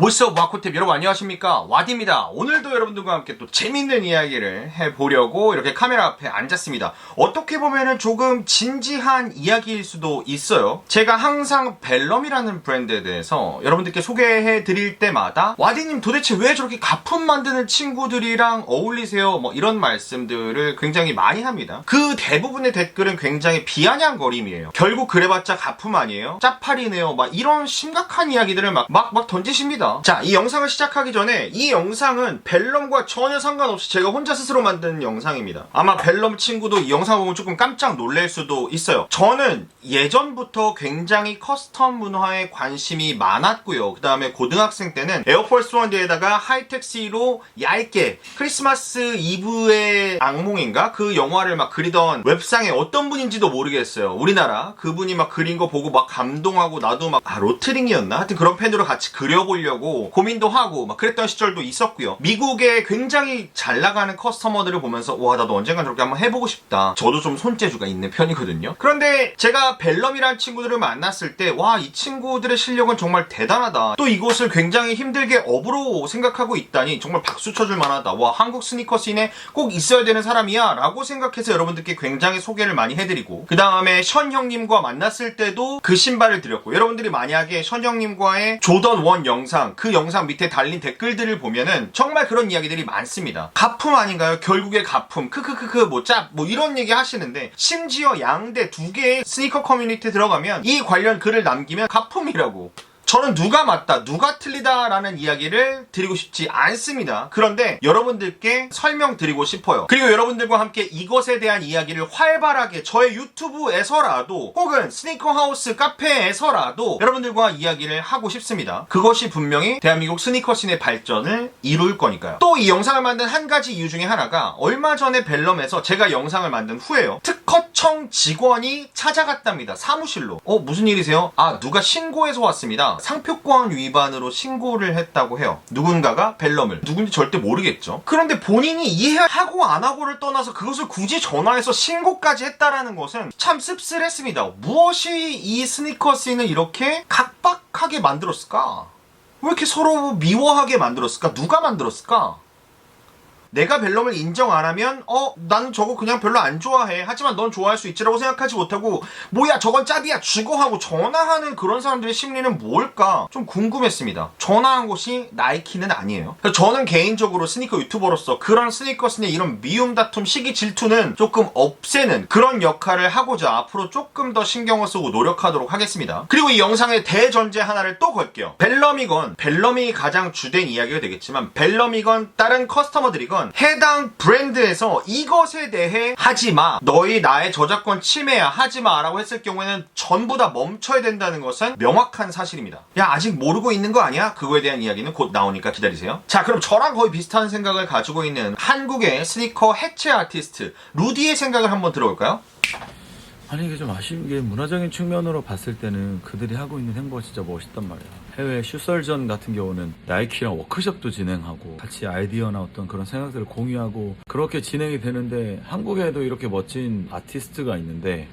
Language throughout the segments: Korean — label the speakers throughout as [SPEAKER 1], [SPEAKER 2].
[SPEAKER 1] 보이스오브 와코탭 여러분 안녕하십니까, 와디입니다. 오늘도 여러분들과 함께 또 재밌는 이야기를 해보려고 이렇게 카메라 앞에 앉았습니다. 어떻게 보면은 조금 진지한 이야기일 수도 있어요. 제가 항상 벨럼이라는 브랜드에 대해서 여러분들께 소개해 드릴 때마다 와디님 도대체 왜 저렇게 가품 만드는 친구들이랑 어울리세요? 뭐 이런 말씀들을 굉장히 많이 합니다. 그 대부분의 댓글은 굉장히 비아냥거림이에요. 결국 그래봤자 가품 아니에요? 짜파리네요. 막 이런 심각한 이야기들을 막 던지십니다. 자, 이 영상을 시작하기 전에 이 영상은 벨럼과 전혀 상관없이 제가 혼자 스스로 만든 영상입니다. 아마 벨럼 친구도 이 영상 보면 조금 깜짝 놀랄 수도 있어요. 저는 예전부터 굉장히 커스텀 문화에 관심이 많았고요. 그 다음에 고등학생 때는 에어포스 원데에다가 하이텍시로 얇게 크리스마스 이브의 악몽인가? 그 영화를 막 그리던 웹상에 어떤 분인지도 모르겠어요. 우리나라 그분이 막 그린 거 보고 막 감동하고 나도 막 로트링이었나? 하여튼 그런 펜으로 같이 그려보려고 고민도 하고 막 그랬던 시절도 있었고요. 미국의 굉장히 잘 나가는 커스터머들을 보면서 와, 나도 언젠간 저렇게 한번 해보고 싶다. 저도 좀 손재주가 있는 편이거든요. 그런데 제가 벨럼이라는 친구들을 만났을 때 와, 이 친구들의 실력은 정말 대단하다. 또 이곳을 굉장히 힘들게 업으로 생각하고 있다니 정말 박수 쳐줄 만하다. 와, 한국 스니커 씬에 꼭 있어야 되는 사람이야 라고 생각해서 여러분들께 굉장히 소개를 많이 해드리고, 그 다음에 션 형님과 만났을 때도 그 신발을 드렸고, 여러분들이 만약에 션 형님과의 조던 1 영상, 그 영상 밑에 달린 댓글들을 보면은 정말 그런 이야기들이 많습니다. 가품 아닌가요? 결국에 가품. 크크크크 뭐 이런 얘기 하시는데, 심지어 양대 두 개의 스니커 커뮤니티에 들어가면 이 관련 글을 남기면 가품이라고. 저는 누가 맞다, 누가 틀리다 라는 이야기를 드리고 싶지 않습니다. 그런데 여러분들께 설명드리고 싶어요. 그리고 여러분들과 함께 이것에 대한 이야기를 활발하게 저의 유튜브에서라도 혹은 스니커하우스 카페에서라도 여러분들과 이야기를 하고 싶습니다. 그것이 분명히 대한민국 스니커씬의 발전을 이룰 거니까요. 또 이 영상을 만든 한 가지 이유 중에 하나가, 얼마 전에 벨럼에서 제가 영상을 만든 후에요, 특허청 직원이 찾아갔답니다. 사무실로. 무슨 일이세요? 누가 신고해서 왔습니다. 상표권 위반으로 신고를 했다고 해요. 누군가가 벨럼을. 누군지 절대 모르겠죠. 그런데 본인이 이해하고 안 하고를 떠나서 그것을 굳이 전화해서 신고까지 했다라는 것은 참 씁쓸했습니다. 무엇이 이 스니커 씬을 이렇게 각박하게 만들었을까? 왜 이렇게 서로 미워하게 만들었을까? 누가 만들었을까? 내가 벨럼을 인정 안 하면 나는 저거 그냥 별로 안 좋아해. 하지만 넌 좋아할 수 있지라고 생각하지 못하고, 뭐야 저건 짭이야 죽어 하고 전화하는 그런 사람들의 심리는 뭘까? 좀 궁금했습니다. 전화한 곳이 나이키는 아니에요. 저는 개인적으로 스니커 유튜버로서 그런 스니커슨의 이런 미움, 다툼, 시기, 질투는 조금 없애는 그런 역할을 하고자 앞으로 조금 더 신경을 쓰고 노력하도록 하겠습니다. 그리고 이 영상의 대전제 하나를 또 걸게요. 벨럼이건, 벨럼이 가장 주된 이야기가 되겠지만, 벨럼이건 다른 커스터머들이건 해당 브랜드에서 이것에 대해 하지마, 너희 나의 저작권 침해야, 하지마 라고 했을 경우에는 전부 다 멈춰야 된다는 것은 명확한 사실입니다. 야, 아직 모르고 있는 거 아니야? 그거에 대한 이야기는 곧 나오니까 기다리세요. 자, 그럼 저랑 거의 비슷한 생각을 가지고 있는 한국의 스니커 해체 아티스트 루디의 생각을 한번 들어볼까요?
[SPEAKER 2] 아니, 이게 좀 아쉬운 게, 문화적인 측면으로 봤을 때는 그들이 하고 있는 행보가 진짜 멋있단 말이야. 해외 슈설전 같은 경우는 나이키랑 워크숍도 진행하고 같이 아이디어나 어떤 그런 생각들을 공유하고 그렇게 진행이 되는데, 한국에도 이렇게 멋진 아티스트가 있는데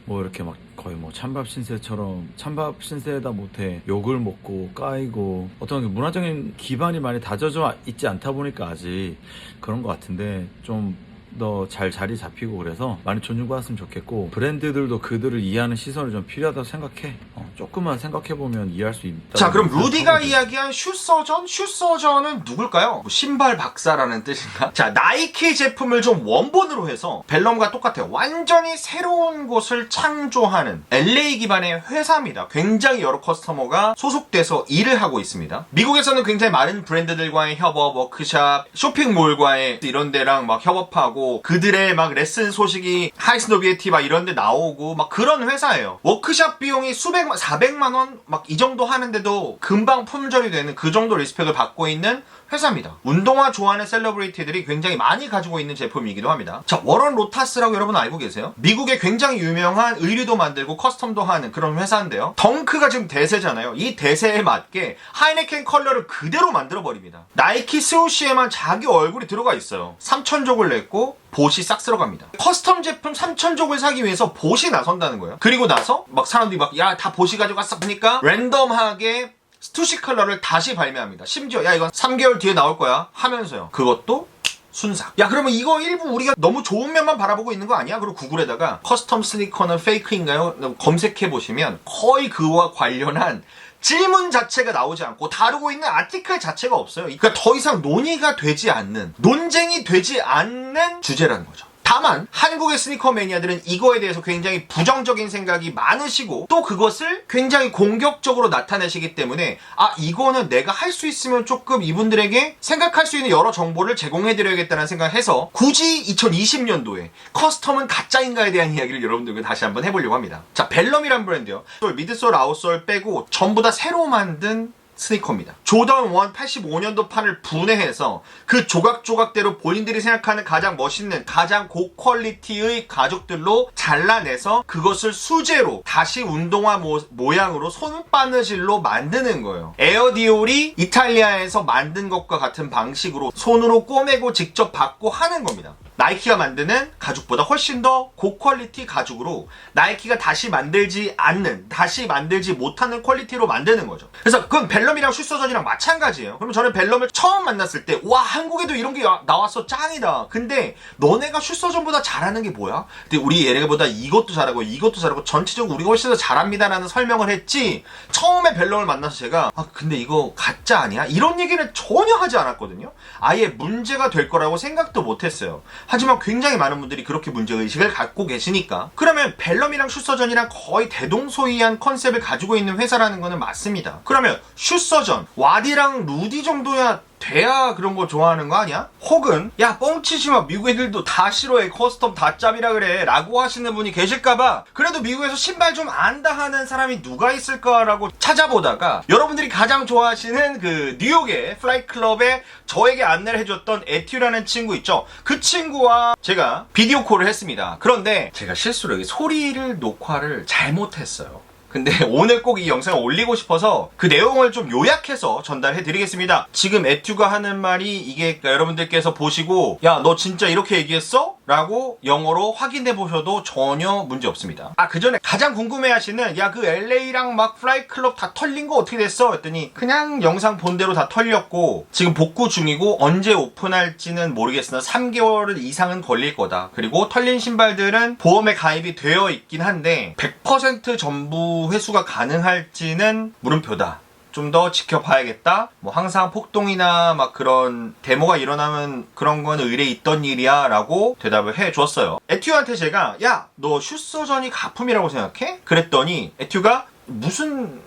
[SPEAKER 2] 뭐 이렇게 막 거의 뭐 찬밥 신세처럼 찬밥 신세에다 못해 욕을 먹고 까이고, 어떤 문화적인 기반이 많이 다져져 있지 않다 보니까 아직 그런 것 같은데, 좀 더 잘 자리 잡히고 그래서 많이 존중받았으면 좋겠고, 브랜드들도 그들을 이해하는 시선이 좀 필요하다고 생각해. 조금만 생각해보면 이해할 수 있다.
[SPEAKER 1] 자, 그럼 루디가 이야기한 슈서전? 슈서전은 누굴까요? 뭐 신발 박사라는 뜻인가? 자, 나이키 제품을 좀 원본으로 해서 벨럼과 똑같아요. 완전히 새로운 곳을 창조하는 LA 기반의 회사입니다. 굉장히 여러 커스터머가 소속돼서 일을 하고 있습니다. 미국에서는 굉장히 많은 브랜드들과의 협업, 워크샵, 쇼핑몰과의 이런 데랑 막 협업하고, 그들의 막 레슨 소식이 하이스노비에티 막 이런 데 나오고 막 그런 회사예요. 워크샵 비용이 수백만, 400만 원 막 이 정도 하는데도 금방 품절이 되는 그 정도 리스펙을 받고 있는 회사입니다. 운동화 좋아하는 셀러브리티들이 굉장히 많이 가지고 있는 제품이기도 합니다. 자, 워런 로타스라고 여러분 알고 계세요? 미국의 굉장히 유명한 의류도 만들고 커스텀도 하는 그런 회사인데요. 덩크가 지금 대세잖아요. 이 대세에 맞게 하이네켄 컬러를 그대로 만들어버립니다. 나이키 스우시에만 자기 얼굴이 들어가 있어요. 3,000족을 냈고 봇이 싹 들어갑니다. 커스텀 제품 3,000족을 사기 위해서 봇이 나선다는 거예요. 그리고 나서 막 사람들이 막 야, 다 봇이 가져갔어 보니까 랜덤하게 스투시 컬러를 다시 발매합니다. 심지어 야 이건 3개월 뒤에 나올 거야 하면서요. 그것도 순삭. 야 그러면 이거 일부 우리가 너무 좋은 면만 바라보고 있는 거 아니야? 그리고 구글에다가 커스텀 스니커는 페이크인가요? 검색해보시면 거의 그와 관련한 질문 자체가 나오지 않고 다루고 있는 아티클 자체가 없어요. 그러니까 더 이상 논의가 되지 않는, 논쟁이 되지 않는 주제라는 거죠. 다만 한국의 스니커 매니아들은 이거에 대해서 굉장히 부정적인 생각이 많으시고 또 그것을 굉장히 공격적으로 나타내시기 때문에 아 이거는 내가 할 수 있으면 조금 이분들에게 생각할 수 있는 여러 정보를 제공해드려야겠다는 생각을 해서 굳이 2020년도에 커스텀은 가짜인가에 대한 이야기를 여러분들과 다시 한번 해보려고 합니다. 자, 벨럼이란 브랜드요. 미드솔, 아웃솔 빼고 전부 다 새로 만든 스니커입니다. 조던 1 85년도 판을 분해해서 그 조각조각대로 본인들이 생각하는 가장 멋있는, 가장 고퀄리티의 가죽들로 잘라내서 그것을 수제로 다시 운동화 모양으로 손바느질로 만드는 거예요. 에어디올이 이탈리아에서 만든 것과 같은 방식으로 손으로 꼬매고 직접 받고 하는 겁니다. 나이키가 만드는 가죽보다 훨씬 더 고퀄리티 가죽으로 나이키가 다시 만들지 않는, 다시 만들지 못하는 퀄리티로 만드는 거죠. 그래서 그건 벨럼이랑 슈서전이랑 마찬가지예요. 그러면 저는 벨럼을 처음 만났을 때 와 한국에도 이런 게 나왔어 짱이다. 근데 너네가 슈서전보다 잘하는 게 뭐야? 근데 우리 얘네보다 이것도 잘하고 이것도 잘하고 전체적으로 우리가 훨씬 더 잘합니다라는 설명을 했지 처음에 벨럼을 만나서 제가 아 근데 이거 가짜 아니야? 이런 얘기를 전혀 하지 않았거든요. 아예 문제가 될 거라고 생각도 못했어요. 하지만 굉장히 많은 분들이 그렇게 문제의식을 갖고 계시니까 그러면 벨럼이랑 슈서전이랑 거의 대동소이한 컨셉을 가지고 있는 회사라는 거는 맞습니다. 그러면 슈서전, 와디랑 루디 정도야 돼야 그런 거 좋아하는 거 아니야? 혹은 야 뻥치지 마 미국 애들도 다 싫어해 커스텀 다 짭이라 그래 라고 하시는 분이 계실까봐 그래도 미국에서 신발 좀 안다 하는 사람이 누가 있을까라고 찾아보다가 여러분들이 가장 좋아하시는 그 뉴욕의 플라이클럽에 저에게 안내를 해줬던 에튜라는 친구 있죠. 그 친구와 제가 비디오 콜을 했습니다. 그런데 제가 실수로 여기 소리를 녹화를 잘못했어요. 근데 오늘 꼭 이 영상을 올리고 싶어서 그 내용을 좀 요약해서 전달해 드리겠습니다. 지금 에튜가 하는 말이 이게 여러분들께서 보시고 야 너 진짜 이렇게 얘기했어? 라고 영어로 확인해 보셔도 전혀 문제 없습니다. 아 그 전에 가장 궁금해 하시는 야 그 LA랑 막 플라이클럽 다 털린 거 어떻게 됐어? 했더니 그냥 영상 본 대로 다 털렸고 지금 복구 중이고 언제 오픈할지는 모르겠으나 3개월 이상은 걸릴 거다. 그리고 털린 신발들은 보험에 가입이 되어 있긴 한데 100% 전부 회수가 가능할지는 물음표다. 좀 더 지켜봐야겠다. 뭐 항상 폭동이나 막 그런 데모가 일어나면 그런 건 의뢰 있던 일이야 라고 대답을 해줬어요. 에튜한테 제가 야 너 슈서전이 가품이라고 생각해? 그랬더니 에튜가 무슨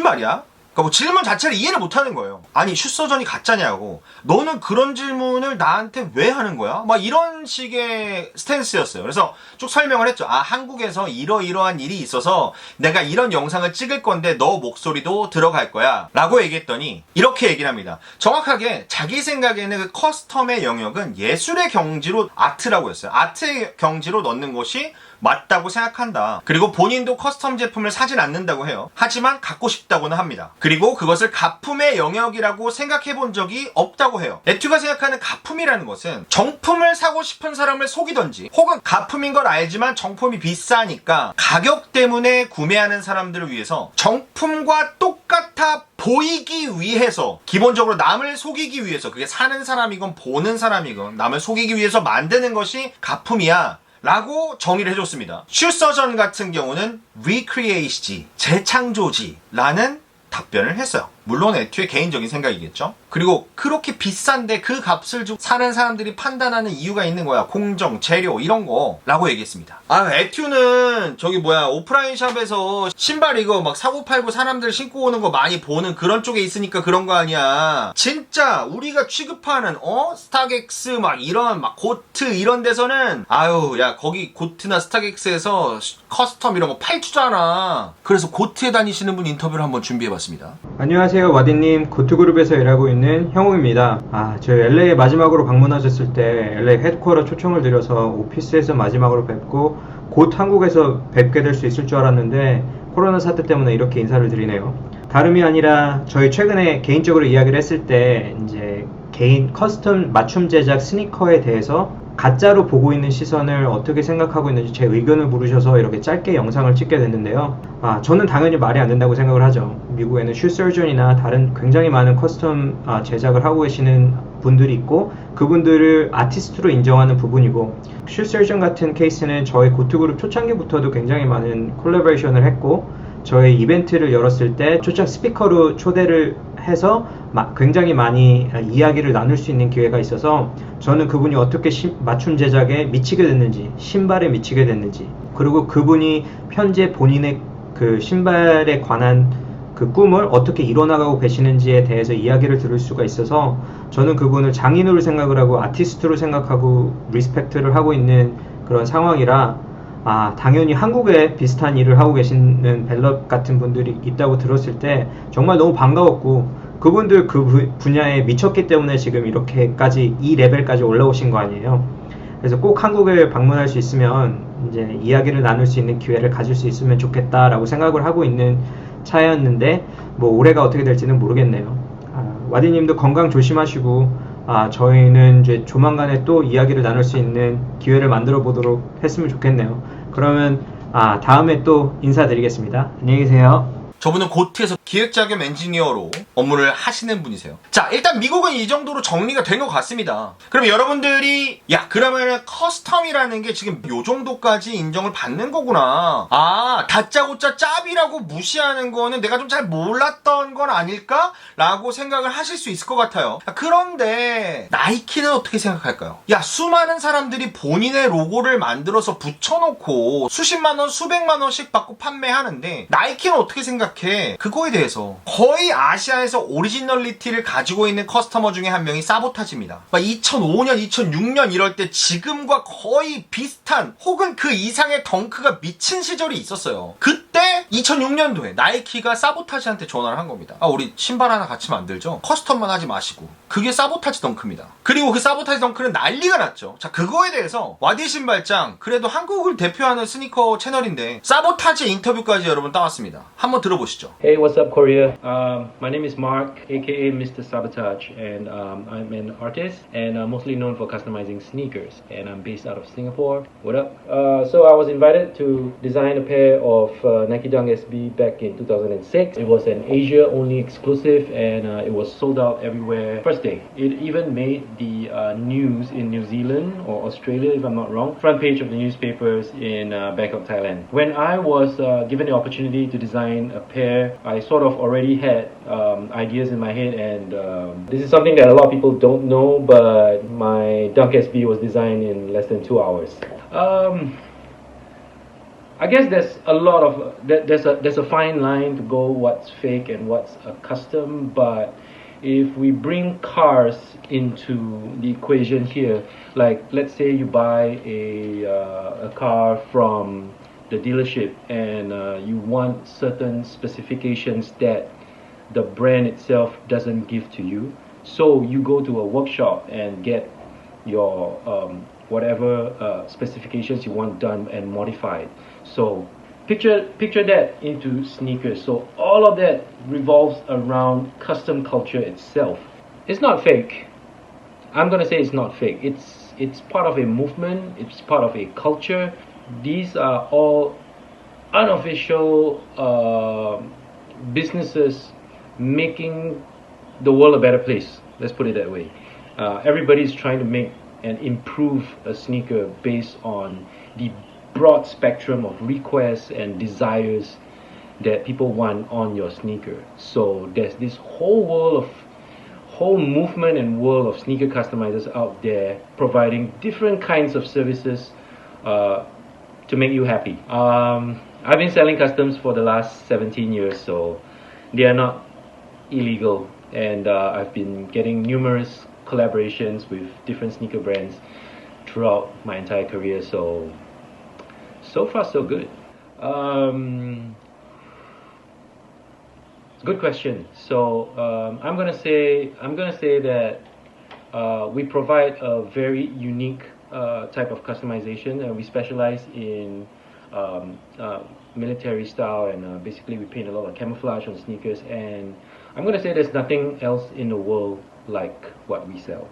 [SPEAKER 1] 말이야? 그러니까 뭐 질문 자체를 이해를 못하는 거예요. 아니 슈서전이 가짜냐고. 너는 그런 질문을 나한테 왜 하는 거야? 막 이런 식의 스탠스였어요. 그래서 쭉 설명을 했죠. 아 한국에서 이러이러한 일이 있어서 내가 이런 영상을 찍을 건데 너 목소리도 들어갈 거야 라고 얘기했더니 이렇게 얘기를 합니다. 정확하게 자기 생각에는 그 커스텀의 영역은 예술의 경지로 아트라고 했어요. 아트의 경지로 넣는 것이 맞다고 생각한다. 그리고 본인도 커스텀 제품을 사진 않는다고 해요. 하지만 갖고 싶다고는 합니다. 그리고 그것을 가품의 영역이라고 생각해 본 적이 없다고 해요. 에튜가 생각하는 가품이라는 것은 정품을 사고 싶은 사람을 속이던지 혹은 가품인 걸 알지만 정품이 비싸니까 가격 때문에 구매하는 사람들을 위해서 정품과 똑같아 보이기 위해서 기본적으로 남을 속이기 위해서 그게 사는 사람이건 보는 사람이건 남을 속이기 위해서 만드는 것이 가품이야 라고 정의를 해줬습니다. 슈서전 같은 경우는 recreate지, 재창조지 라는 답변을 했어요. 물론 에튜의 개인적인 생각이겠죠. 그리고 그렇게 비싼데 그 값을 주고 사는 사람들이 판단하는 이유가 있는 거야. 공정, 재료 이런 거 라고 얘기했습니다. 아 에튜는 저기 오프라인 샵에서 신발 이거 막 사고 팔고 사람들 신고 오는 거 많이 보는 그런 쪽에 있으니까 그런 거 아니야. 진짜 우리가 취급하는 스타렉스 막 이런 막 고트 이런 데서는 아유 야 거기 고트나 스타렉스에서 커스텀 이런 거 팔주잖아. 그래서 고트에 다니시는 분 인터뷰를 한번 준비해봤습니다.
[SPEAKER 3] 안녕하세요 와디님, 고트그룹에서 일하고 있는 형욱입니다. 저희 LA에 마지막으로 방문하셨을 때 LA 헤드쿼터 초청을 드려서 오피스에서 마지막으로 뵙고 곧 한국에서 뵙게 될 수 있을 줄 알았는데 코로나 사태 때문에 이렇게 인사를 드리네요. 다름이 아니라 저희 최근에 개인적으로 이야기를 했을 때 이제 개인 커스텀 맞춤 제작 스니커에 대해서 가짜로 보고 있는 시선을 어떻게 생각하고 있는지 제 의견을 물으셔서 이렇게 짧게 영상을 찍게 됐는데요. 저는 당연히 말이 안 된다고 생각을 하죠. 미국에는 슈서전이나 다른 굉장히 많은 커스텀 제작을 하고 계시는 분들이 있고 그분들을 아티스트로 인정하는 부분이고 슈서전 같은 케이스는 저희 고트그룹 초창기부터도 굉장히 많은 콜라보레이션을 했고 저희 이벤트를 열었을 때 초청 스피커로 초대를 해서 굉장히 많이 이야기를 나눌 수 있는 기회가 있어서 저는 그분이 어떻게 맞춤 제작에 미치게 됐는지 신발에 미치게 됐는지 그리고 그분이 현재 본인의 그 신발에 관한 그 꿈을 어떻게 이뤄나가고 계시는지에 대해서 이야기를 들을 수가 있어서 저는 그분을 장인으로 생각을 하고 아티스트로 생각하고 리스펙트를 하고 있는 그런 상황이라 당연히 한국에 비슷한 일을 하고 계시는 벨럽 같은 분들이 있다고 들었을 때 정말 너무 반가웠고 그분들 그 분야에 미쳤기 때문에 지금 이렇게까지 이 레벨까지 올라오신 거 아니에요. 그래서 꼭 한국을 방문할 수 있으면 이제 이야기를 나눌 수 있는 기회를 가질 수 있으면 좋겠다라고 생각을 하고 있는 차였는데 뭐 올해가 어떻게 될지는 모르겠네요. 와디님도 건강 조심하시고 저희는 이제 조만간에 또 이야기를 나눌 수 있는 기회를 만들어 보도록 했으면 좋겠네요. 그러면 다음에 또 인사드리겠습니다. 안녕히 계세요.
[SPEAKER 1] 저분은 고트에서 기획자 겸 엔지니어로 업무를 하시는 분이세요. 자, 일단 미국은 이 정도로 정리가 된 것 같습니다. 그럼 여러분들이 그러면은 커스텀이라는 게 지금 요 정도까지 인정을 받는 거구나. 다짜고짜 짭이라고 무시하는 거는 내가 좀 잘 몰랐던 건 아닐까? 라고 생각을 하실 수 있을 것 같아요. 그런데 나이키는 어떻게 생각할까요? 수많은 사람들이 본인의 로고를 만들어서 붙여놓고 수십만 원, 수백만 원씩 받고 판매하는데 나이키는 어떻게 생각해? 그거에 대해서 거의 아시아에서 오리지널리티를 가지고 있는 커스터머 중에 한 명이 사보타지입니다. 2005년, 2006년 이럴 때 지금과 거의 비슷한 혹은 그 이상의 덩크가 미친 시절이 있었어요. 그때 2006년도에 나이키가 사보타지한테 전화를 한 겁니다. 우리 신발 하나 같이 만들죠? 커스텀만 하지 마시고. 그게 사보타지 덩크입니다. 그리고 그 사보타지 덩크는 난리가 났죠. 자, 그거에 대해서 와디 신발장 그래도 한국을 대표하는 스니커 채널인데 사보타지 인터뷰까지 여러분 따왔습니다. 한번 들어보시죠.
[SPEAKER 4] Hey, what's up, Korea? My name is Mark, aka Mr. Sabotage, and I'm an artist and mostly known for customizing sneakers. And I'm based out of Singapore. What up? So I was invited to design a pair of Nike Dunk SB back in 2006. It was an Asia-only exclusive, and it was sold out everywhere first day. It even made the news in New Zealand or Australia, if I'm not wrong. Front page of the newspapers in Bangkok, Thailand. When I was given the opportunity to design a pair, I sort of already had ideas in my head, and this is something that a lot of people don't know, but my Dunk SB was designed in less than 2 hours. I guess there's a lot of there's a fine line to go what's fake and what's a custom, but if we bring cars into the equation here, like let's say you buy a car from the dealership and you want certain specifications that the brand itself doesn't give to you, so you go to a workshop and get your whatever specifications you want done and modified. So picture that into sneakers. So all of that revolves around custom culture itself. It's not fake. I'm gonna say it's not fake. It's part of a movement. It's part of a culture. These are all unofficial businesses making the world a better place. Let's put it that way. Everybody's trying to make and improve a sneaker based on the broad spectrum of requests and desires that people want on your sneaker. So there's this whole movement and world of sneaker customizers out there providing different kinds of services to make you happy. I've been selling customs for the last 17 years, so they are not illegal, and I've been getting numerous collaborations with different sneaker brands throughout my entire career, so far so good. Good question. So I'm gonna say that we provide a very unique type of customization, and we specialize in military style, and basically we paint a lot of camouflage on sneakers, and I'm gonna say there's nothing else in the world like what we sell.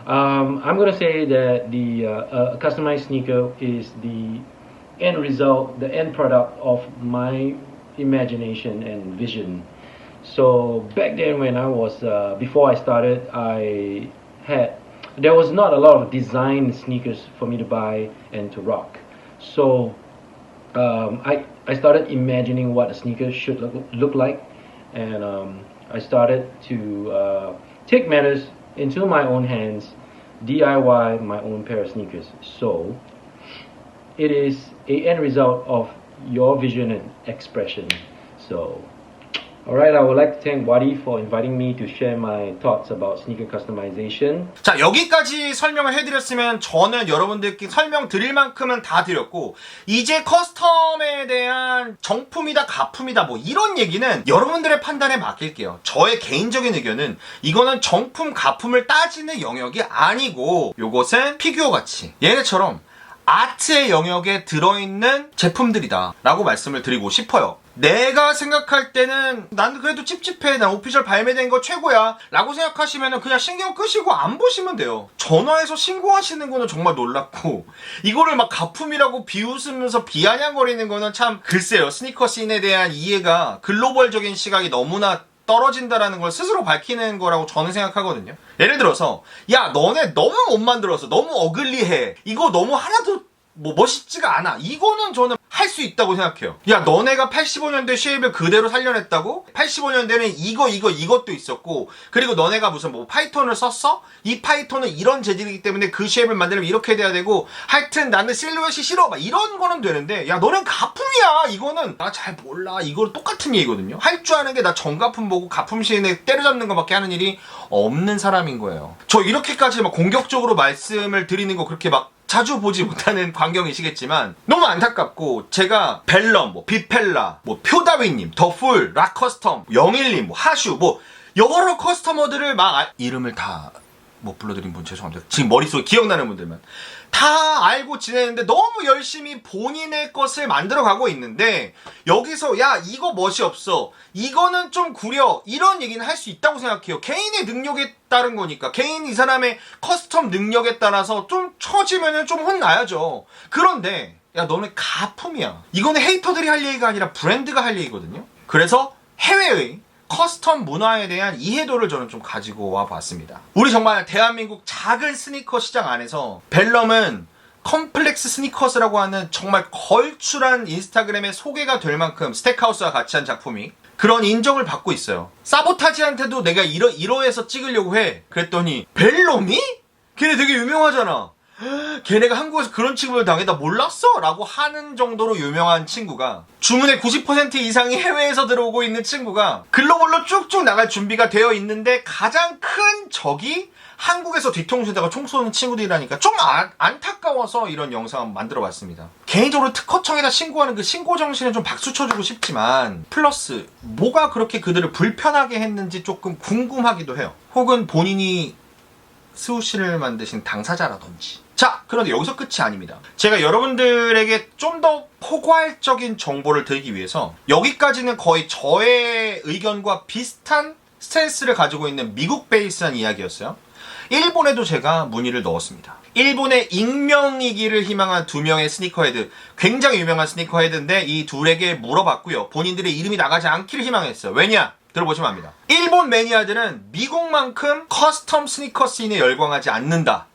[SPEAKER 4] I'm gonna say that the customized sneaker is the end result, the end product of my imagination and vision. So back then, when I was before I started, there was not a lot of design sneakers for me to buy and to rock. So I started imagining what a sneaker should look like, and I started to take matters into my own hands, DIY my own pair of sneakers. So it is a end result of your vision and expression. So alright, I would like to thank Wadi for inviting me to share my thoughts about sneaker customization.
[SPEAKER 1] 자, 여기까지 설명을 해드렸으면 저는 여러분들께 설명드릴 만큼은 다 드렸고, 이제 커스텀에 대한 정품이다 가품이다 뭐 이런 얘기는 여러분들의 판단에 맡길게요. 저의 개인적인 의견은 이거는 정품 가품을 따지는 영역이 아니고, 요것은 피규어 같이 얘네처럼 아트의 영역에 들어있는 제품들이다 라고 말씀을 드리고 싶어요. 내가 생각할 때는 난 그래도 찝찝해, 난 오피셜 발매된 거 최고야 라고 생각하시면 그냥 신경 끄시고 안 보시면 돼요. 전화해서 신고하시는 거는 정말 놀랍고, 이거를 막 가품이라고 비웃으면서 비아냥거리는 거는 참, 글쎄요, 스니커 씬에 대한 이해가, 글로벌적인 시각이 너무나 떨어진다라는 걸 스스로 밝히는 거라고 저는 생각하거든요. 예를 들어서, 야, 너네 너무 못 만들었어, 너무 어글리해, 이거 너무 하나도 뭐 멋있지가 않아, 이거는 저는 할 수 있다고 생각해요. 야, 너네가 85년대 쉐입을 그대로 살려냈다고? 85년대는 이것도 있었고, 그리고 너네가 무슨 뭐 파이톤을 썼어? 이 파이톤은 이런 재질이기 때문에 그 쉐입을 만들면 이렇게 돼야 되고, 하여튼 나는 실루엣이 싫어, 막 이런 거는 되는데, 야, 너는 가품이야, 이거는 나 잘 몰라, 이거 똑같은 얘기거든요. 할 줄 아는 게 나 정가품 보고 가품 시인에 때려잡는 것밖에 하는 일이 없는 사람인 거예요. 저 이렇게까지 막 공격적으로 말씀을 드리는 거 그렇게 막 자주 보지 못하는 광경이시겠지만 너무 안타깝고, 제가 벨럼, 뭐 비펠라, 뭐 표다위님, 더풀, 락커스텀, 영일님, 뭐 하슈, 뭐 여러 커스터머들을 막 이름을 다 못 불러드린 분 죄송합니다. 지금 머릿속에 기억나는 분들만 다 알고 지내는데 너무 열심히 본인의 것을 만들어가고 있는데, 여기서 야, 이거 멋이 없어, 이거는 좀 구려, 이런 얘기는 할 수 있다고 생각해요. 개인의 능력에 따른 거니까. 개인 이 사람의 커스텀 능력에 따라서 좀 처지면은 좀 혼나야죠. 그런데 야, 너네 가품이야, 이거는 헤이터들이 할 얘기가 아니라 브랜드가 할 얘기거든요. 그래서 해외의 커스텀 문화에 대한 이해도를 저는 좀 가지고 와 봤습니다. 우리 정말 대한민국 작은 스니커 시장 안에서 벨럼은 컴플렉스 스니커스라고 하는 정말 걸출한 인스타그램에 소개가 될 만큼 스택하우스와 같이 한 작품이 그런 인정을 받고 있어요. 사보타지한테도 내가 이러해서 찍으려고 해, 그랬더니 벨럼이? 걔네 되게 유명하잖아, 걔네가 한국에서 그런 취급을 당했다 몰랐어? 라고 하는 정도로 유명한 친구가, 주문의 90% 이상이 해외에서 들어오고 있는 친구가 글로벌로 쭉쭉 나갈 준비가 되어 있는데, 가장 큰 적이 한국에서 뒤통수에다가 총 쏘는 친구들이라니까 좀 안타까워서 이런 영상 만들어 봤습니다. 개인적으로 특허청에다 신고하는 그 신고 정신에 좀 박수 쳐주고 싶지만, 플러스 뭐가 그렇게 그들을 불편하게 했는지 조금 궁금하기도 해요. 혹은 본인이 스우시를 만드신 당사자라든지. 자, 그런데 여기서 끝이 아닙니다. 제가 여러분들에게 좀 더 포괄적인 정보를 드리기 위해서, 여기까지는 거의 저의 의견과 비슷한 스탠스를 가지고 있는 미국 베이스한 이야기였어요. 일본에도 제가 문의를 넣었습니다. 일본의 익명이기를 희망한 두 명의 스니커헤드, 굉장히 유명한 스니커헤드인데 이 둘에게 물어봤고요. 본인들의 이름이 나가지 않기를 희망했어요. 왜냐? 들어보시면 압니다. 일본 매니아들은 미국만큼 커스텀 스니커 씬에 열광하지 않는다.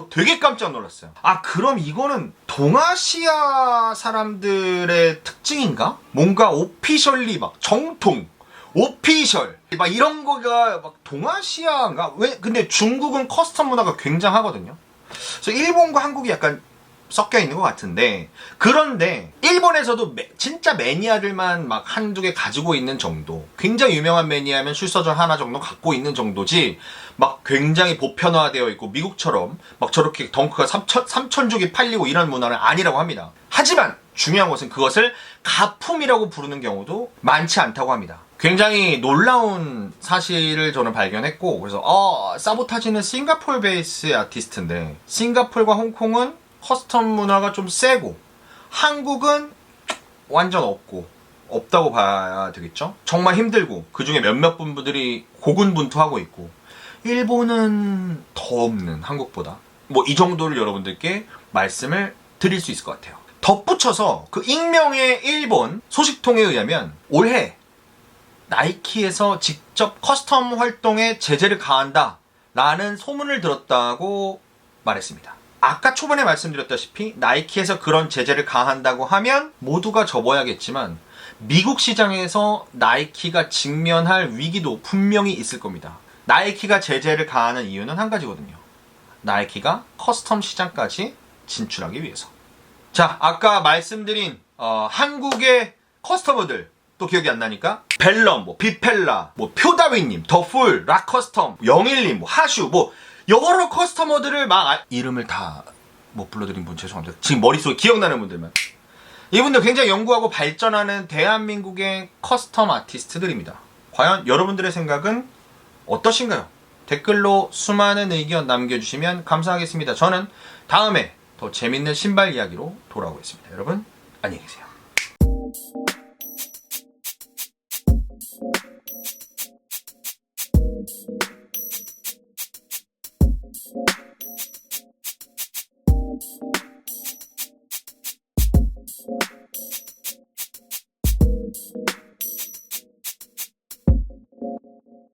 [SPEAKER 1] 되게 깜짝 놀랐어요. 아, 그럼 이거는 동아시아 사람들의 특징인가? 뭔가 오피셜리 막 정통, 오피셜 막 이런 거가 막 동아시아인가? 왜? 근데 중국은 커스텀 문화가 굉장하거든요. 그래서 일본과 한국이 약간 섞여 있는 것 같은데, 그런데 일본에서도 진짜 매니아들만 막 한두 개 가지고 있는 정도, 굉장히 유명한 매니아면 슈서전 하나 정도 갖고 있는 정도지, 막 굉장히 보편화되어 있고 미국처럼 막 저렇게 덩크가 3,000죽이 팔리고 이런 문화는 아니라고 합니다. 하지만 중요한 것은 그것을 가품이라고 부르는 경우도 많지 않다고 합니다. 굉장히 놀라운 사실을 저는 발견했고, 그래서 사보타지는 싱가포르 베이스의 아티스트인데, 싱가포르과 홍콩은 커스텀 문화가 좀 세고, 한국은 완전 없다고 봐야 되겠죠? 정말 힘들고, 그 중에 몇몇 분들이 고군분투하고 있고, 일본은 더 없는 한국보다. 뭐 이 정도를 여러분들께 말씀을 드릴 수 있을 것 같아요. 덧붙여서 그 익명의 일본 소식통에 의하면 올해 나이키에서 직접 커스텀 활동에 제재를 가한다 라는 소문을 들었다고 말했습니다. 아까 초반에 말씀드렸다시피 나이키에서 그런 제재를 가한다고 하면 모두가 접어야겠지만 미국 시장에서 나이키가 직면할 위기도 분명히 있을 겁니다. 나이키가 제재를 가하는 이유는 한 가지거든요. 나이키가 커스텀 시장까지 진출하기 위해서. 자, 아까 말씀드린 한국의 커스터머들 또 기억이 안 나니까 벨럼, 뭐 비펠라, 뭐 표다위님, 더풀, 락커스텀, 영일님, 뭐 하슈, 뭐 여러 커스터머들을 막 이름을 다 못 불러드린 분 죄송합니다. 지금 머릿속에 기억나는 분들만. 이분들 굉장히 연구하고 발전하는 대한민국의 커스텀 아티스트들입니다. 과연 여러분들의 생각은 어떠신가요? 댓글로 수많은 의견 남겨주시면 감사하겠습니다. 저는 다음에 더 재밌는 신발 이야기로 돌아오겠습니다. 여러분 안녕히 계세요.